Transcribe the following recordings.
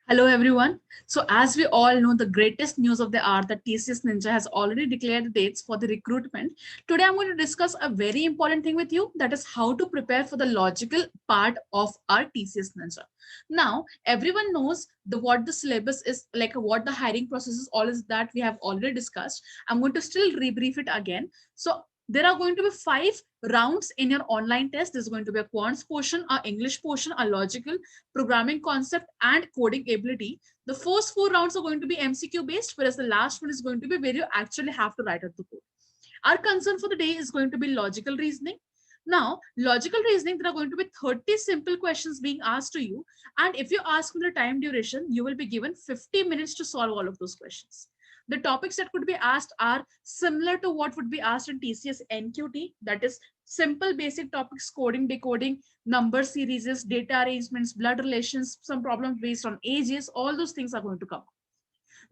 Hello everyone. So as we all know, the greatest news of the hour that TCS Ninja has already declared the dates for the recruitment. Today I'm going to discuss a very important thing with you, that is how to prepare for the logical part of our TCS Ninja. Now everyone knows what the syllabus is, like what the hiring process is, all is that we have already discussed. I'm going to still rebrief it again. So there are going to be 5 rounds in your online test. There's going to be a quants portion, a English portion, a logical, programming concept, and coding ability. The first 4 rounds are going to be MCQ based, whereas the last one is going to be where you actually have to write out the code. Our concern for the day is going to be logical reasoning. Now, logical reasoning, there are going to be 30 simple questions being asked to you. And if you ask for the time duration, you will be given 50 minutes to solve all of those questions. The topics that could be asked are similar to what would be asked in TCS NQT, that is simple basic topics, coding, decoding, number series, data arrangements, blood relations, some problems based on ages, all those things are going to come.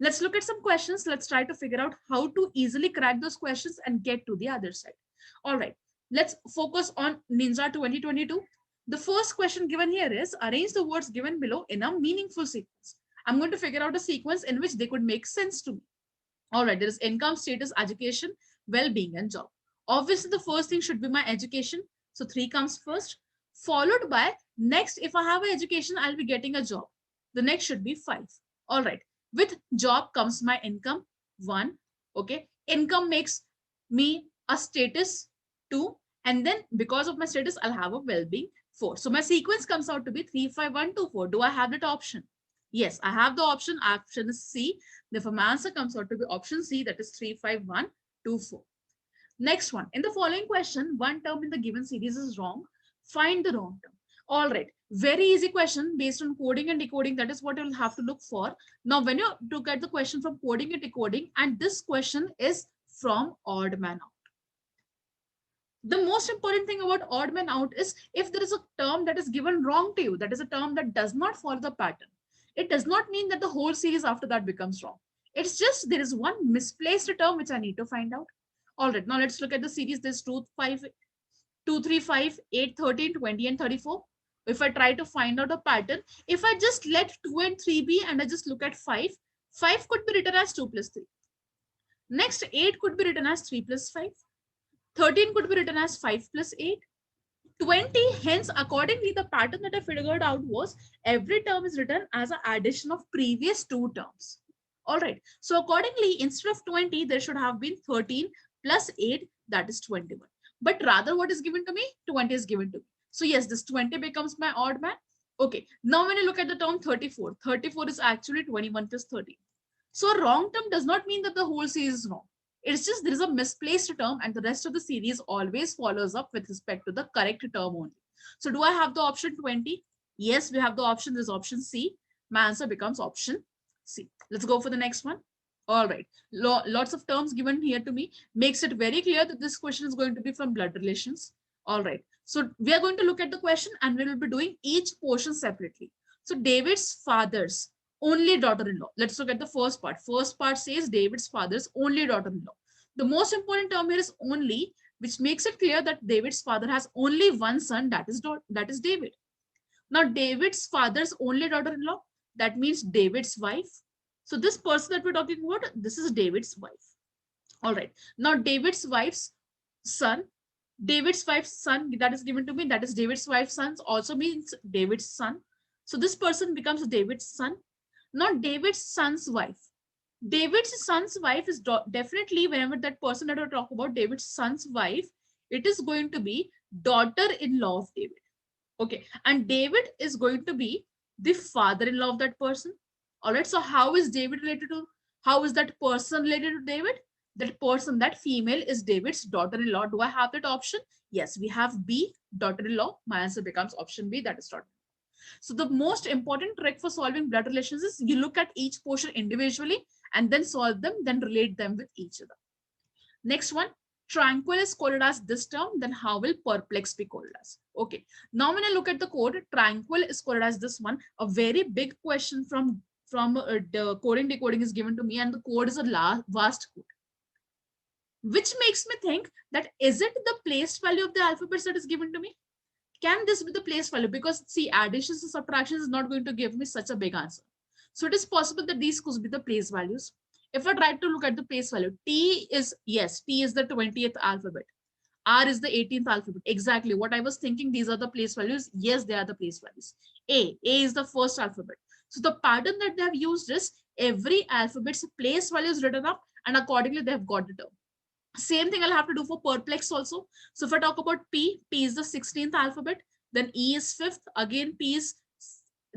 Let's look at some questions. Let's try to figure out how to easily crack those questions and get to the other side. All right, let's focus on Ninja 2022. The first question given here is arrange the words given below in a meaningful sequence. I'm going to figure out a sequence in which they could make sense to me. All right, there is income, status, education, well-being, and job. Obviously, the first thing should be my education. So 3 comes first, followed by next, if I have an education, I'll be getting a job. The next should be 5. All right, with job comes my income, 1. Okay, income makes me a status, 2. And then because of my status, I'll have a well-being, 4. So my sequence comes out to be 3, 5, 1, 2, 4. Do I have that option? Yes, I have the option. Option is C. Therefore, my answer comes out to be option C, that is 3, 5, 1, 2, 4. Next one. In the following question, one term in the given series is wrong. Find the wrong term. All right. Very easy question based on coding and decoding. That is what you'll have to look for. Now, when you look at the question from coding and decoding, and this question is from odd man out. The most important thing about odd man out is if there is a term that is given wrong to you, that is a term that does not follow the pattern. It does not mean that the whole series after that becomes wrong. It's just there is one misplaced term which I need to find out. All right, now let's look at the series. There's 2, 5, 2, 3, 5, 8, 13, 20, and 34. If I try to find out a pattern, if I just let 2 and 3 be and I just look at 5, 5 could be written as 2 plus 3. Next, 8 could be written as 3 plus 5. 13 could be written as 5 plus 8. 20, hence accordingly the pattern that I figured out was every term is written as an addition of previous 2 terms. All right, so accordingly instead of 20 there should have been 13 plus 8, that is 21. But rather what is given to me? 20 is given to me. So yes, this 20 becomes my odd man. Okay, now when you look at the term 34, 34 is actually 21 plus 13. So a wrong term does not mean that the whole series is wrong. It's just there is a misplaced term and the rest of the series always follows up with respect to the correct term only. So do I have the option 20? Yes, we have the option. This option C. My answer becomes option C. Let's go for the next one. All right. Lots of terms given here to me makes it very clear that this question is going to be from blood relations. All right. So we are going to look at the question and we will be doing each portion separately. So David's father's only daughter-in-law. Let's look at the first part. First part says David's father's only daughter-in-law. The most important term here is only, which makes it clear that David's father has only one son, that is David. Now, David's father's only daughter-in-law, that means David's wife. So this person that we're talking about, this is David's wife. All right. Now, David's wife's son, David's wife's son, that is given to me, that is David's wife's son, also means David's son. So this person becomes David's son, not David's son's wife. David's son's wife is definitely, whenever that person that we talk about, David's son's wife, it is going to be daughter-in-law of David. Okay, and David is going to be the father-in-law of that person. All right, so how is David related to, how is that person related to David? That person, that female is David's daughter-in-law. Do I have that option? Yes, we have B, daughter-in-law. My answer becomes option B, that is daughter. So the most important trick for solving blood relations is you look at each portion individually and then solve them, then relate them with each other. Next one, tranquil is coded as this term, then how will perplex be coded as? Okay, now when I look at the code, tranquil is coded as this one. A very big question from the coding decoding is given to me, and the code is a vast code, which makes me think that is it the place value of the alphabets that is given to me? Can this be the place value? Because see, additions and subtractions is not going to give me such a big answer. So it is possible that these could be the place values. If I try to look at the place value, T is, yes, T is the 20th alphabet. R is the 18th alphabet. Exactly what I was thinking. These are the place values. Yes, they are the place values. A is the first alphabet. So the pattern that they have used is every alphabet's place value is written up and accordingly they have got the term. Same thing I'll have to do for perplex also. So if I talk about P is the 16th alphabet, then E is 5th, again P is,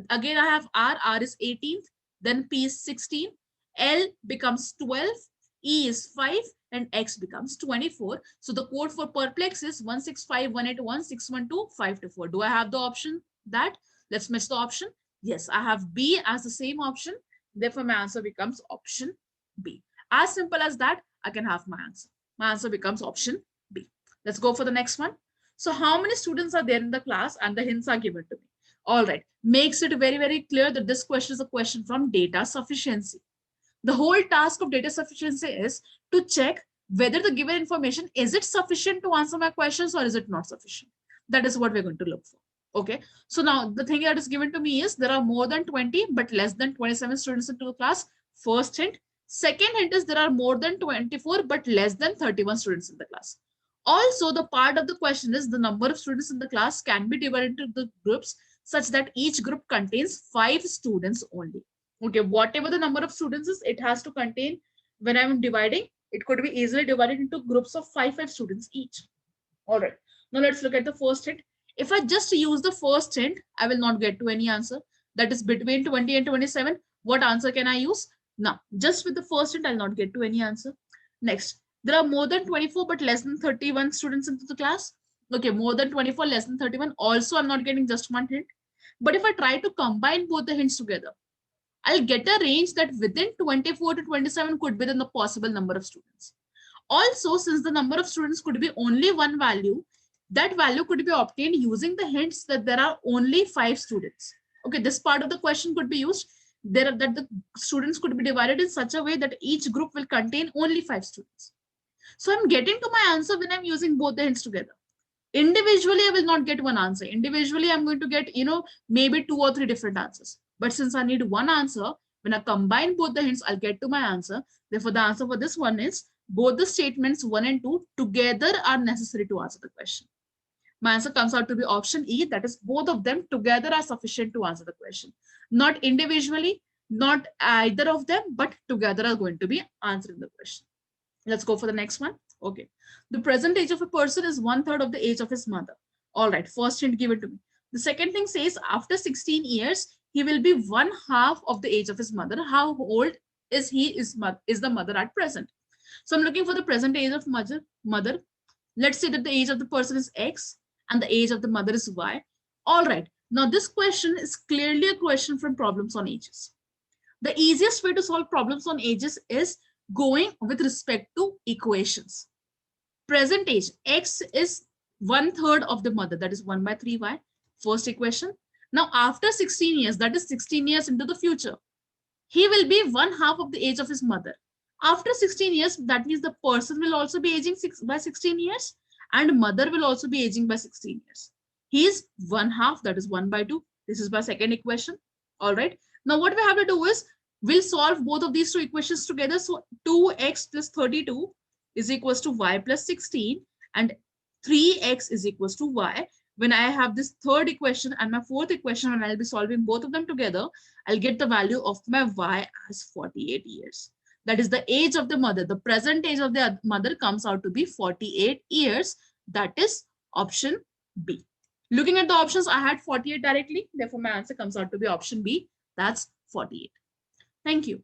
again I have R is 18th, then P is 16, L becomes 12, E is 5, and X becomes 24. So the code for perplex is 165181612 Do I have the option that? Let's match the option. Yes, I have B as the same option. Therefore, my answer becomes option B. As simple as that, I can have my answer. My answer becomes option B. Let's go for the next one. So how many students are there in the class and the hints are given to me? All right, makes it very, very clear that this question is a question from data sufficiency. The whole task of data sufficiency is to check whether the given information, is it sufficient to answer my questions or is it not sufficient? That is what we're going to look for. Okay, so now the thing that is given to me is there are more than 20 but less than 27 students into the class. First hint. Second hint is there are more than 24 but less than 31 students in the class. Also, the part of the question is the number of students in the class can be divided into the groups such that each group contains 5 students only. Okay, whatever the number of students is, it has to contain, when I'm dividing, it could be easily divided into groups of 5 students each. All right, now let's look at the first hint. If I just use the first hint, I will not get to any answer. That is between 20 and 27. What answer can I use? Now, just with the first hint, I'll not get to any answer. Next, there are more than 24 but less than 31 students into the class. Okay, more than 24, less than 31. Also, I'm not getting just one hint. But if I try to combine both the hints together, I'll get a range that within 24 to 27 could be the possible number of students. Also, since the number of students could be only one value, that value could be obtained using the hints that there are only 5 students. Okay, this part of the question could be used that the students could be divided in such a way that each group will contain only 5 students. So I'm getting to my answer when I'm using both the hints together. Individually, I will not get one answer. Individually, I'm going to get, maybe 2 or 3 different answers. But since I need one answer, when I combine both the hints, I'll get to my answer. Therefore, the answer for this one is both the statements 1 and 2 together are necessary to answer the question. My answer comes out to be option E, that is both of them together are sufficient to answer the question. Not individually, not either of them, but together are going to be answering the question. Let's go for the next one. Okay. The present age of a person is 1/3 of the age of his mother. All right. First hint given to me. The second thing says after 16 years, he will be 1/2 of the age of his mother. How old is the mother at present? So I'm looking for the present age of mother. Let's say that the age of the person is X and the age of the mother is Y. All right. Now this question is clearly a question from problems on ages. The easiest way to solve problems on ages is going with respect to equations. Present age, X is 1/3 of the mother, that is 1/3Y. First equation. Now after 16 years, that is 16 years into the future, he will be 1/2 of the age of his mother. After 16 years, that means the person will also be aging by 16 years and mother will also be aging by 16 years. He is 1/2, that is 1/2. This is my second equation. All right. Now what we have to do is we'll solve both of these two equations together. So 2x plus 32 is equals to y plus 16 and 3x is equals to y. When I have this third equation and my fourth equation, and I'll be solving both of them together, I'll get the value of my y as 48 years. That is the age of the mother. The present age of the mother comes out to be 48 years. That is option B. Looking at the options, I had 48 directly. Therefore, my answer comes out to be option B. That's 48. Thank you.